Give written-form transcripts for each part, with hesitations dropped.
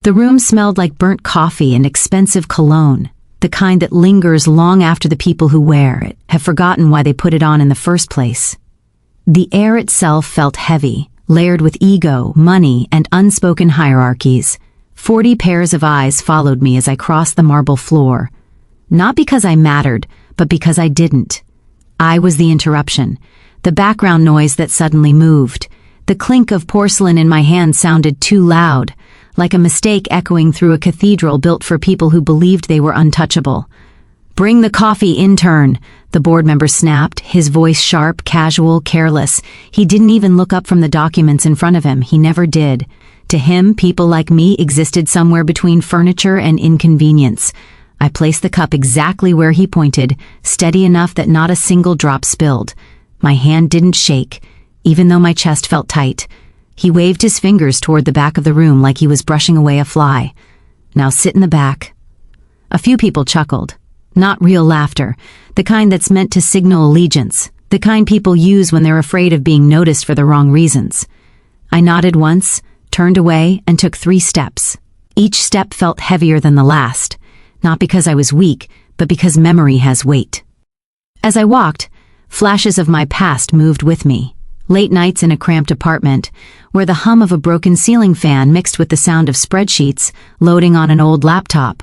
The room smelled like burnt coffee and expensive cologne, the kind that lingers long after the people who wear it have forgotten why they put it on in the first place. The air itself felt heavy, layered with ego, money, and unspoken hierarchies. 40 pairs of eyes followed me as I crossed the marble floor. Not because I mattered, but because I didn't. I was the interruption, the background noise that suddenly moved. The clink of porcelain in my hand sounded too loud, like a mistake echoing through a cathedral built for people who believed they were untouchable. "Bring the coffee, intern," the board member snapped, his voice sharp, casual, careless. He didn't even look up from the documents in front of him. He never did. To him, people like me existed somewhere between furniture and inconvenience. I placed the cup exactly where he pointed, steady enough that not a single drop spilled. My hand didn't shake, even though my chest felt tight. He waved his fingers toward the back of the room like he was brushing away a fly. "Now sit in the back." A few people chuckled. Not real laughter, the kind that's meant to signal allegiance, the kind people use when they're afraid of being noticed for the wrong reasons. I nodded once, turned away, and took 3 steps. Each step felt heavier than the last, not because I was weak, but because memory has weight. As I walked, flashes of my past moved with me. Late nights in a cramped apartment, where the hum of a broken ceiling fan mixed with the sound of spreadsheets loading on an old laptop.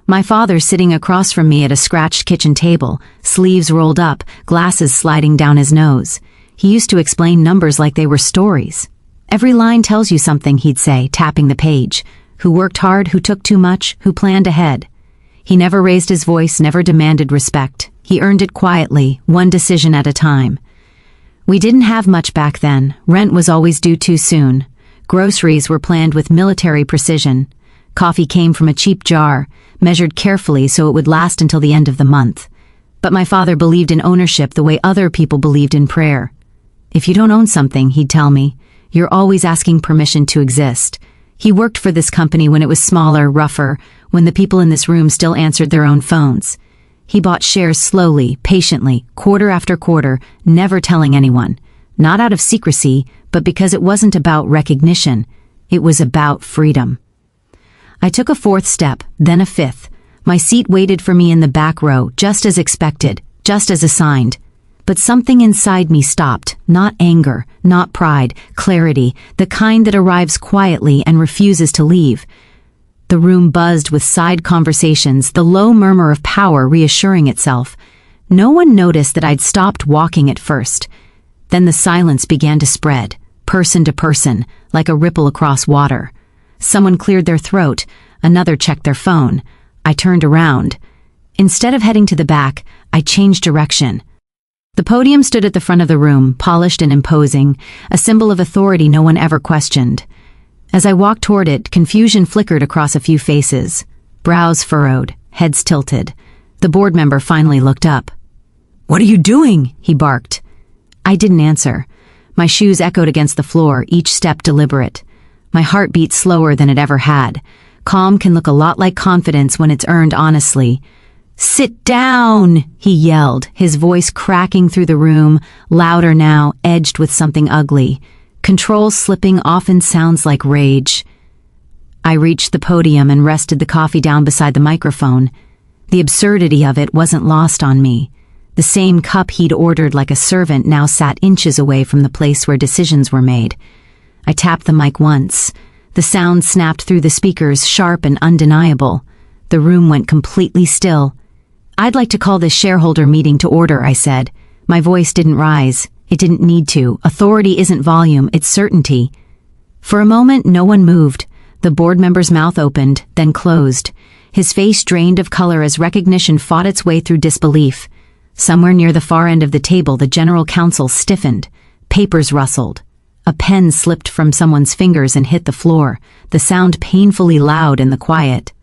My father sitting across from me at a scratched kitchen table, sleeves rolled up, glasses sliding down his nose. He used to explain numbers like they were stories. "Every line tells you something," he'd say, tapping the page. Who worked hard, who took too much, who planned ahead. He never raised his voice, never demanded respect. He earned it quietly, one decision at a time. We didn't have much back then. Rent was always due too soon. Groceries were planned with military precision. Coffee came from a cheap jar, measured carefully so it would last until the end of the month. But my father believed in ownership the way other people believed in prayer. "If you don't own something," he'd tell me, "you're always asking permission to exist." He worked for this company when it was smaller, rougher, when the people in this room still answered their own phones. He bought shares slowly, patiently, quarter after quarter, never telling anyone. Not out of secrecy, but because it wasn't about recognition. It was about freedom. I took a 4th step, then a 5th. My seat waited for me in the back row, just as expected, just as assigned. But something inside me stopped. Not anger, not pride, clarity, the kind that arrives quietly and refuses to leave. The room buzzed with side conversations, the low murmur of power reassuring itself. No one noticed that I'd stopped walking at first. Then the silence began to spread, person to person, like a ripple across water. Someone cleared their throat, another checked their phone. I turned around. Instead of heading to the back, I changed direction. The podium stood at the front of the room, polished and imposing, a symbol of authority no one ever questioned. As I walked toward it, confusion flickered across a few faces. Brows furrowed, heads tilted. The board member finally looked up. "What are you doing?" he barked. I didn't answer. My shoes echoed against the floor, each step deliberate. My heart beat slower than it ever had. Calm can look a lot like confidence when it's earned honestly. "Sit down!" he yelled, his voice cracking through the room, louder now, edged with something ugly. Control slipping often sounds like rage. I reached the podium and rested the coffee down beside the microphone. The absurdity of it wasn't lost on me. The same cup he'd ordered like a servant now sat inches away from the place where decisions were made. I tapped the mic once. The sound snapped through the speakers, sharp and undeniable. The room went completely still. "I'd like to call this shareholder meeting to order," I said. My voice didn't rise. It didn't need to. Authority isn't volume, it's certainty. For a moment, no one moved. The board member's mouth opened, then closed. His face drained of color as recognition fought its way through disbelief. Somewhere near the far end of the table, the general counsel stiffened. Papers rustled. A pen slipped from someone's fingers and hit the floor, the sound painfully loud in the quiet.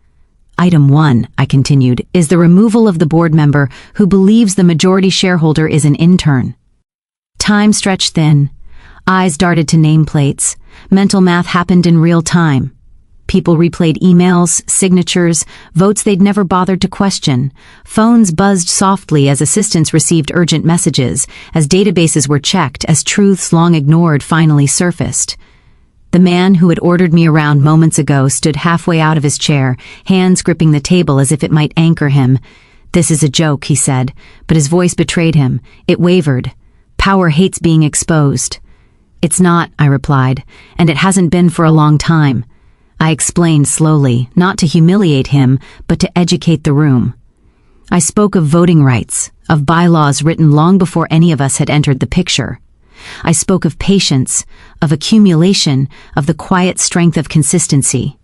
"Item 1, I continued, is the removal of the board member who believes the majority shareholder is an intern." Time stretched thin. Eyes darted to nameplates. Mental math happened in real time. People replayed emails, signatures, votes they'd never bothered to question. Phones buzzed softly as assistants received urgent messages, as databases were checked, as truths long ignored finally surfaced. The man who had ordered me around moments ago stood halfway out of his chair, hands gripping the table as if it might anchor him. "This is a joke," he said, but his voice betrayed him. It wavered. "Power hates being exposed." "It's not," I replied, "and it hasn't been for a long time." I explained slowly, not to humiliate him, but to educate the room. I spoke of voting rights, of bylaws written long before any of us had entered the picture. I spoke of patience, of accumulation, of the quiet strength of consistency.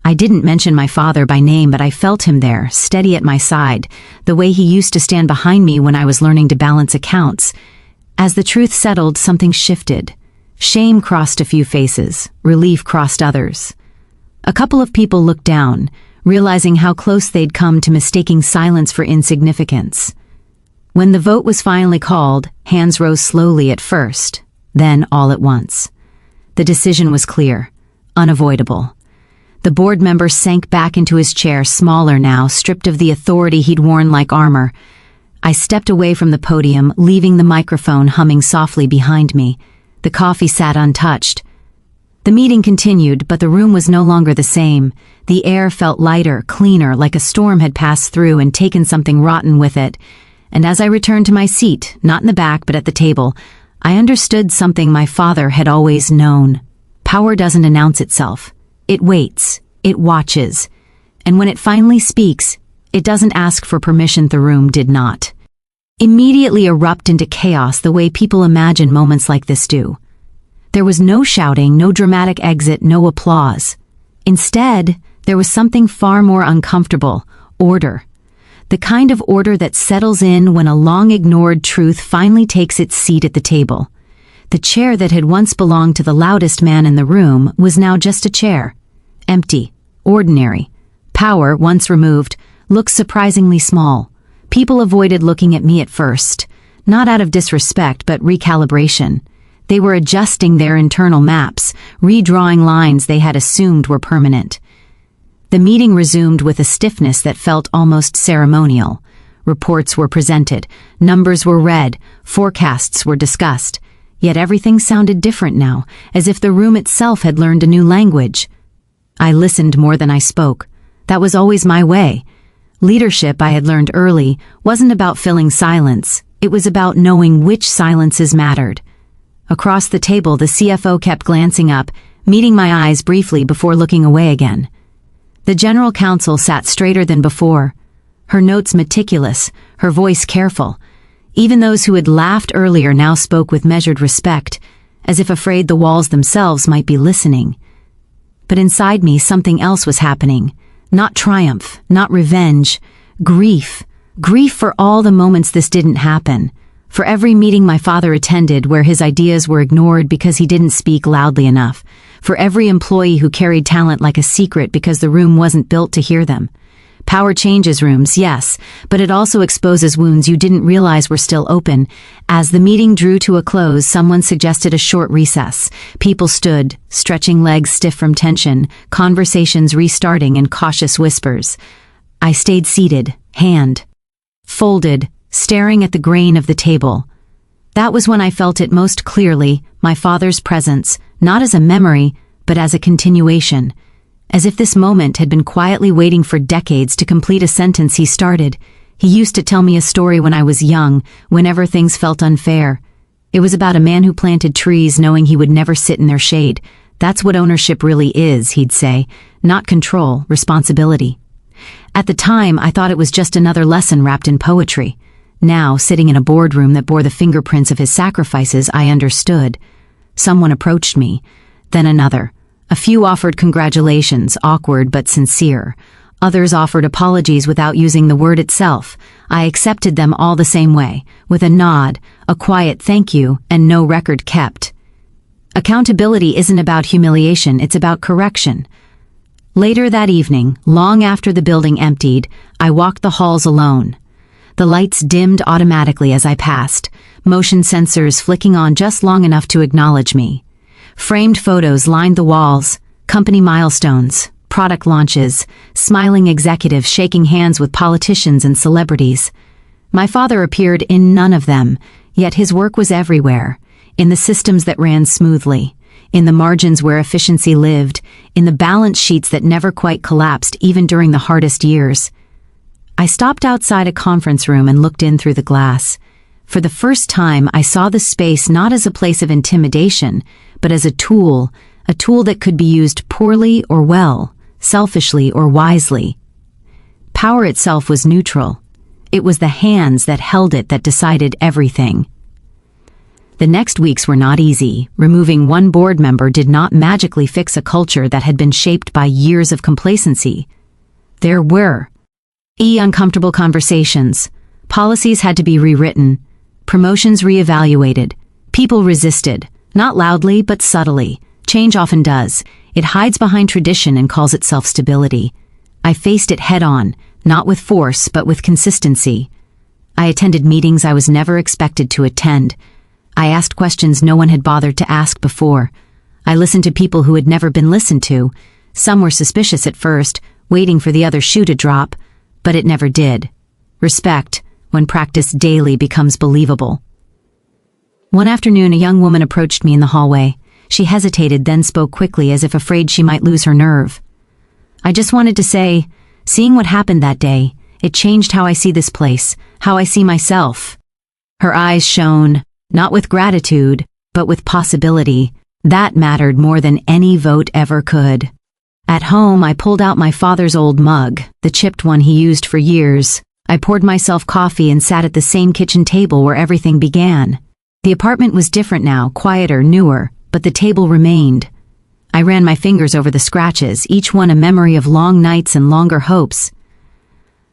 I didn't mention my father by name, but I felt him there, steady at my side, the way he used to stand behind me when I was learning to balance accounts. As the truth settled, something shifted. Shame crossed a few faces, relief crossed others. A couple of people looked down, realizing how close they'd come to mistaking silence for insignificance. When the vote was finally called, hands rose slowly at first, then all at once. The decision was clear, unavoidable. The board member sank back into his chair, smaller now, stripped of the authority he'd worn like armor. I stepped away from the podium, leaving the microphone humming softly behind me. The coffee sat untouched. The meeting continued, but the room was no longer the same. The air felt lighter, cleaner, like a storm had passed through and taken something rotten with it. And as I returned to my seat, not in the back but at the table, I understood something my father had always known. Power doesn't announce itself. It waits, it watches, and when it finally speaks, it doesn't ask for permission. The room did not immediately erupt into chaos the way people imagine moments like this do. There was no shouting, no dramatic exit, no applause. Instead, there was something far more uncomfortable: order. The kind of order that settles in when a long-ignored truth finally takes its seat at the table. The chair that had once belonged to the loudest man in the room was now just a chair. Empty, ordinary. Power, once removed, looked surprisingly small. People avoided looking at me at first, not out of disrespect but recalibration. They were adjusting their internal maps, redrawing lines they had assumed were permanent. The meeting resumed with a stiffness that felt almost ceremonial. Reports were presented, numbers were read, forecasts were discussed. Yet everything sounded different now, as if the room itself had learned a new language. I listened more than I spoke. That was always my way. Leadership, I had learned early, wasn't about filling silence. It was about knowing which silences mattered. Across the table, the CFO kept glancing up, meeting my eyes briefly before looking away again. The general counsel sat straighter than before, her notes meticulous, her voice careful. Even those who had laughed earlier now spoke with measured respect, as if afraid the walls themselves might be listening. But inside me, something else was happening. Not triumph, not revenge, grief. Grief for all the moments this didn't happen. For every meeting my father attended where his ideas were ignored because he didn't speak loudly enough. For every employee who carried talent like a secret because the room wasn't built to hear them. Power changes rooms, yes, but it also exposes wounds you didn't realize were still open. As the meeting drew to a close, someone suggested a short recess. People stood, stretching legs stiff from tension, conversations restarting in cautious whispers. I stayed seated, hand folded, staring at the grain of the table. That was when I felt it most clearly, my father's presence, not as a memory, but as a continuation. As if this moment had been quietly waiting for decades to complete a sentence he started. He used to tell me a story when I was young, whenever things felt unfair. It was about a man who planted trees knowing he would never sit in their shade. That's what ownership really is, he'd say. Not control, responsibility. At the time, I thought it was just another lesson wrapped in poetry. Now, sitting in a boardroom that bore the fingerprints of his sacrifices, I understood. Someone approached me, then another. A few offered congratulations, awkward but sincere. Others offered apologies without using the word itself. I accepted them all the same way, with a nod, a quiet thank you, and no record kept. Accountability isn't about humiliation, it's about correction. Later that evening, long after the building emptied, I walked the halls alone. The lights dimmed automatically as I passed, motion sensors flicking on just long enough to acknowledge me. Framed photos lined the walls, company milestones, product launches, smiling executives shaking hands with politicians and celebrities. My father appeared in none of them, yet his work was everywhere, in the systems that ran smoothly, in the margins where efficiency lived, in the balance sheets that never quite collapsed even during the hardest years. I stopped outside a conference room and looked in through the glass. For the first time, I saw the space not as a place of intimidation, but as a tool that could be used poorly or well, selfishly or wisely. Power itself was neutral. It was the hands that held it that decided everything. The next weeks were not easy. Removing one board member did not magically fix a culture that had been shaped by years of complacency. There were uncomfortable conversations. Policies had to be rewritten. Promotions reevaluated. People resisted, not loudly but subtly. Change often does. It hides behind tradition and calls itself stability. I faced it head-on, not with force but with consistency. I attended meetings I was never expected to attend. I asked questions no one had bothered to ask before. I listened to people who had never been listened to. Some were suspicious at first, waiting for the other shoe to drop, but it never did. Respect, when practiced daily, becomes believable. One afternoon, a young woman approached me in the hallway. She hesitated, then spoke quickly as if afraid she might lose her nerve. I just wanted to say, seeing what happened that day, it changed how I see this place, how I see myself. Her eyes shone, not with gratitude, but with possibility. That mattered more than any vote ever could. At home, I pulled out my father's old mug, the chipped one he used for years. I poured myself coffee and sat at the same kitchen table where everything began. The apartment was different now, quieter, newer, but the table remained. I ran my fingers over the scratches, each one a memory of long nights and longer hopes.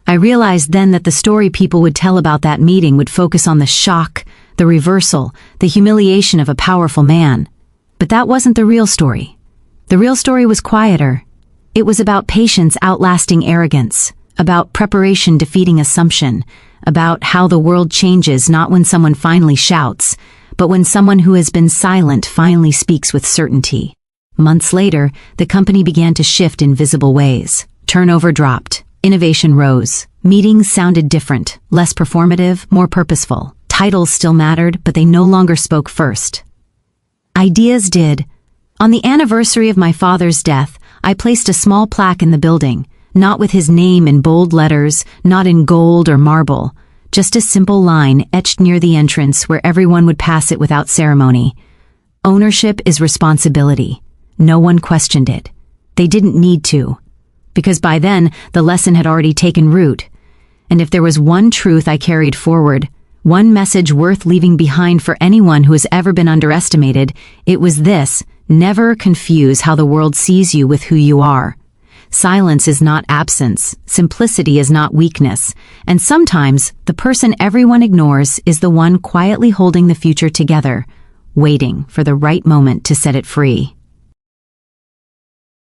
I realized then that the story people would tell about that meeting would focus on the shock, the reversal, the humiliation of a powerful man. But that wasn't the real story. The real story was quieter. It was about patience outlasting arrogance, about preparation defeating assumption, about how the world changes not when someone finally shouts, but when someone who has been silent finally speaks with certainty. Months later, the company began to shift in visible ways. Turnover dropped. Innovation rose. Meetings sounded different, less performative, more purposeful. Titles still mattered, but they no longer spoke first. Ideas did. On the anniversary of my father's death, I placed a small plaque in the building, not with his name in bold letters, not in gold or marble, just a simple line etched near the entrance where everyone would pass it without ceremony. Ownership is responsibility. No one questioned it. They didn't need to, because by then the lesson had already taken root. And if there was one truth I carried forward, one message worth leaving behind for anyone who has ever been underestimated, it was this: never confuse how the world sees you with who you are. Silence is not absence, simplicity is not weakness, and sometimes the person everyone ignores is the one quietly holding the future together, waiting for the right moment to set it free.